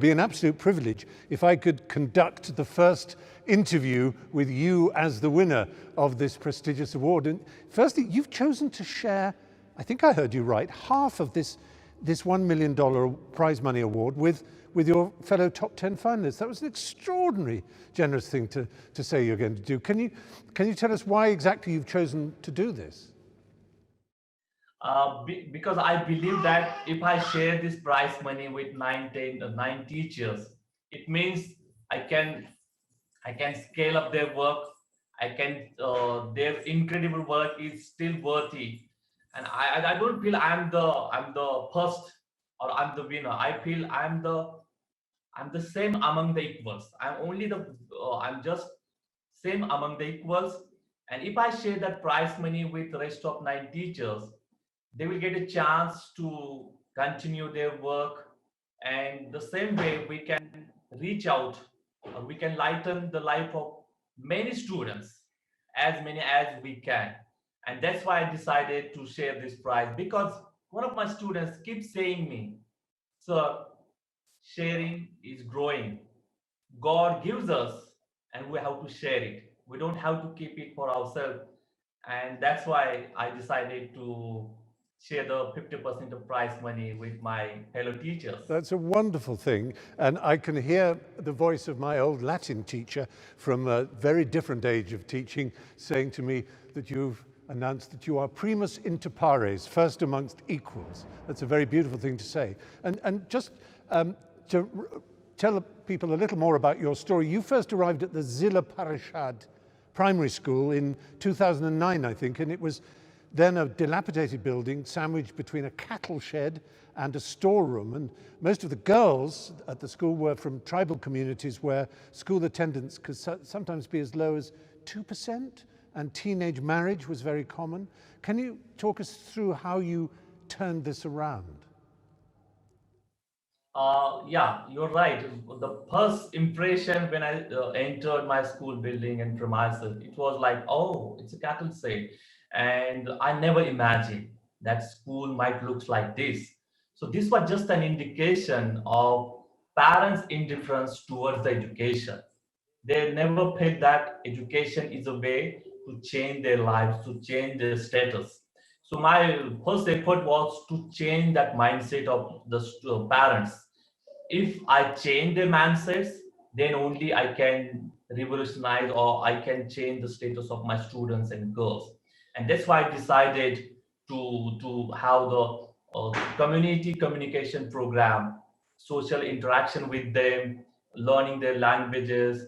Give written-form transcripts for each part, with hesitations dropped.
be an absolute privilege if I could conduct the first interview with you as the winner of this prestigious award. And firstly, you've chosen to share, I think I heard you right, half of this $1 million prize money award with your fellow top 10 finalists. That was an extraordinary generous thing to say you're going to do. Can you tell us why exactly you've chosen to do this? Because I believe that if I share this prize money with 9 teachers, it means I can scale up their work. Their incredible work is still worthy, and I don't feel I'm the first or I'm the winner. I feel I'm the same among the equals. I'm just same among the equals. And if I share that prize money with the rest of 9 teachers, they will get a chance to continue their work, and the same way we can reach out, we can lighten the life of many students, as many as we can. And that's why I decided to share this prize, because one of my students keeps saying me, "Sir, sharing is growing. God gives us and we have to share it. We don't have to keep it for ourselves." And that's why I decided to share the 50% of prize money with my fellow teachers. That's a wonderful thing. And I can hear the voice of my old Latin teacher from a very different age of teaching saying to me that you've announced that you are primus inter pares, first amongst equals. That's a very beautiful thing to say. And just to tell people a little more about your story, you first arrived at the Zilla Parishad Primary School in 2009, I think, and it was then a dilapidated building sandwiched between a cattle shed and a storeroom. And most of the girls at the school were from tribal communities where school attendance could sometimes be as low as 2%, and teenage marriage was very common. Can you talk us through how you turned this around? Yeah, you're right. The first impression when I entered my school building and premises, it was like, oh, it's a cattle shed. And I never imagined that school might look like this. So this was just an indication of parents' indifference towards the education. They never felt that education is a way to change their lives, to change their status. So my first effort was to change that mindset of the parents. If I change their mindsets, then only I can revolutionize or I can change the status of my students and girls. And that's why I decided to have the community communication program, social interaction with them, learning their languages,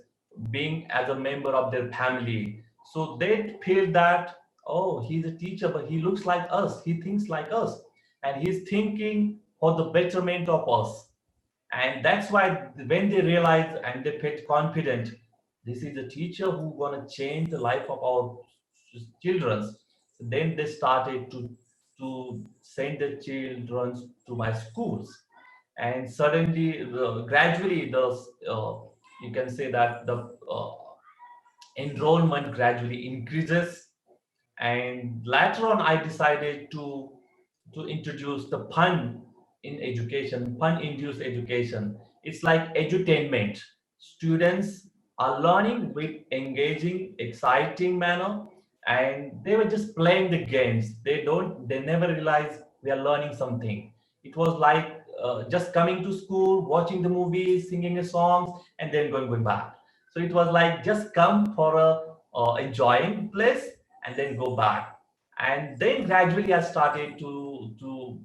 being as a member of their family. So they feel that, oh, he's a teacher, but he looks like us, he thinks like us, and he's thinking for the betterment of us. And that's why when they realize and they felt confident, this is a teacher who gonna change the life of our children. So then they started to send the children to my schools, and suddenly, gradually, you can say that the enrollment gradually increases. And later on, I decided to introduce the fun in education, fun induced education. It's like edutainment. Students are learning with engaging, exciting manner, and they were just playing the games. They never realize they are learning something. It was like just coming to school, watching the movies, singing a songs, and then going back. So it was like just come for a enjoying place and then go back. And then gradually I started to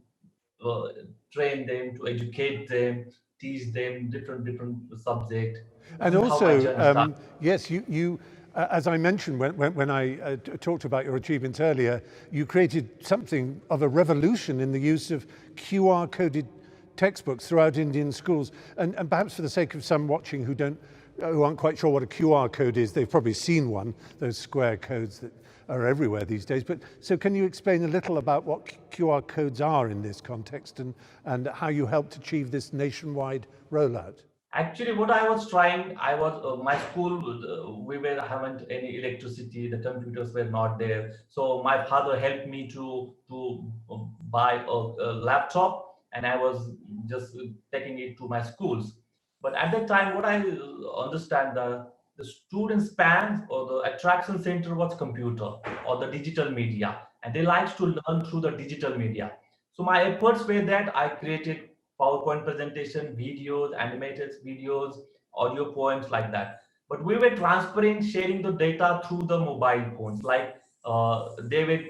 uh, train them, to educate them, teach them different subject. This And is how my also, journey started. yes, you as I mentioned when I talked about your achievements earlier, you created something of a revolution in the use of QR-coded textbooks throughout Indian schools. And perhaps for the sake of some watching who aren't quite sure what a QR code is, they've probably seen one, those square codes that are everywhere these days. But so can you explain a little about what QR codes are in this context and how you helped achieve this nationwide rollout? Actually, what I was trying, I was my school. We were haven't any electricity. The computers were not there. So my father helped me to buy a laptop, and I was just taking it to my schools. But at that time, what I understand, the student span or the attraction center was computer or the digital media, and they like to learn through the digital media. So my efforts were that I created PowerPoint presentation, videos, animated videos, audio poems like that. But we were transferring, sharing the data through the mobile phones. Like they were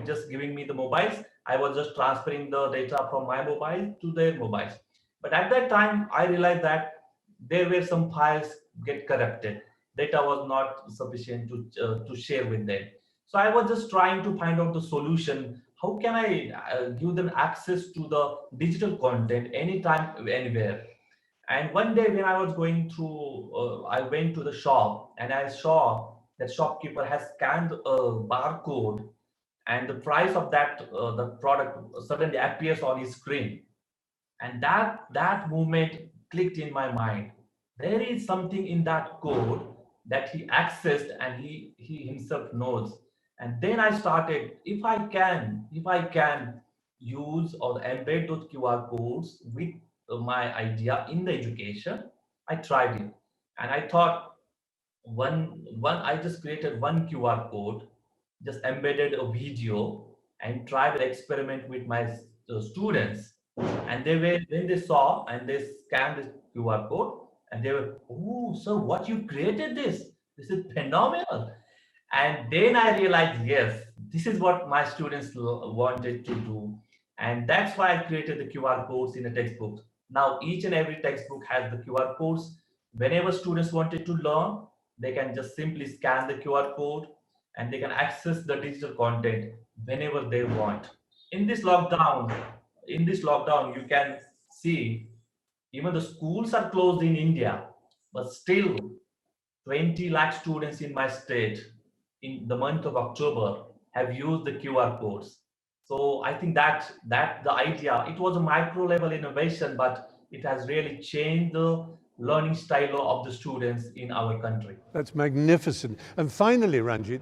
just giving me the mobiles. I was just transferring the data from my mobile to their mobiles. But at that time, I realized that there were some files get corrupted. Data was not sufficient to share with them. So I was just trying to find out the solution. How can I give them access to the digital content anytime, anywhere? And one day when I was going through, I went to the shop and I saw that shopkeeper has scanned a barcode, and the price of that the product suddenly appears on his screen. And that movement clicked in my mind. There is something in that code that he accessed and he himself knows. And then I started, if I can use or embed those QR codes with my idea in the education, I tried it. And I thought, one I just created one QR code, just embedded a video and tried an experiment with my students. And they were, when they saw and they scanned the QR code, and they were, oh, sir, what you created this? This is phenomenal. And then I realized, yes, this is what my students wanted to do. And that's why I created the QR codes in the textbooks. Now, each and every textbook has the QR codes. Whenever students wanted to learn, they can just simply scan the QR code and they can access the digital content whenever they want. In this lockdown, you can see even the schools are closed in India, but still 20 lakh students in my state in the month of October have used the QR codes. So I think that the idea, it was a micro level innovation, but it has really changed the learning style of the students in our country. That's magnificent. And finally, Ranjit,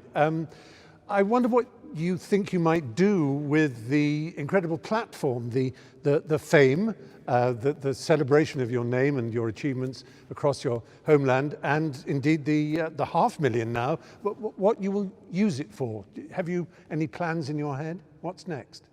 I wonder what you think you might do with the incredible platform, the fame, the celebration of your name and your achievements across your homeland, and indeed the 500,000 now. What you will use it for? Have you any plans in your head? What's next?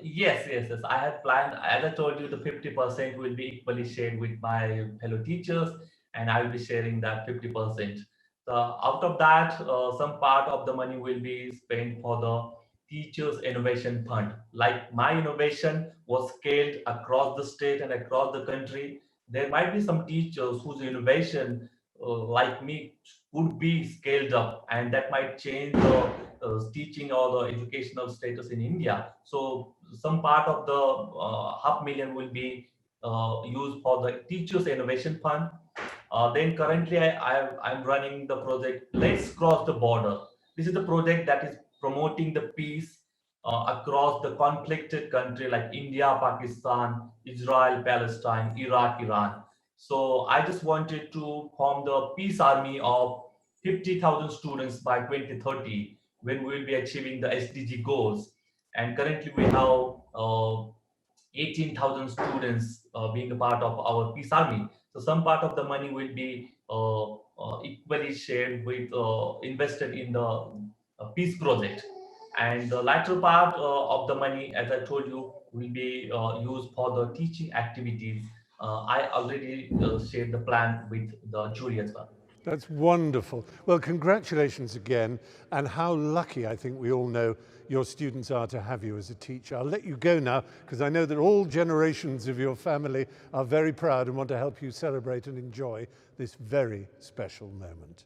Yes. I have planned. As I told you, the 50% will be equally shared with my fellow teachers, and I will be sharing that 50%. So out of that, some part of the money will be spent for the Teachers Innovation Fund. Like my innovation was scaled across the state and across the country. There might be some teachers whose innovation, like me, could be scaled up, and that might change the teaching or the educational status in India. So some part of the 500,000 will be used for the Teachers Innovation Fund. Then currently I'm running the project Let's Cross the Border. This is the project that is promoting the peace across the conflicted country like India, Pakistan, Israel, Palestine, Iraq, Iran. So I just wanted to form the peace army of 50,000 students by 2030, when we will be achieving the SDG goals. And currently we have 18,000 students being a part of our peace army. So some part of the money will be equally shared with invested in the peace project. And the latter part of the money, as I told you, will be used for the teaching activities. I already shared the plan with the jury as well. That's wonderful. Well, congratulations again, and how lucky I think we all know your students are to have you as a teacher. I'll let you go now, because I know that all generations of your family are very proud and want to help you celebrate and enjoy this very special moment.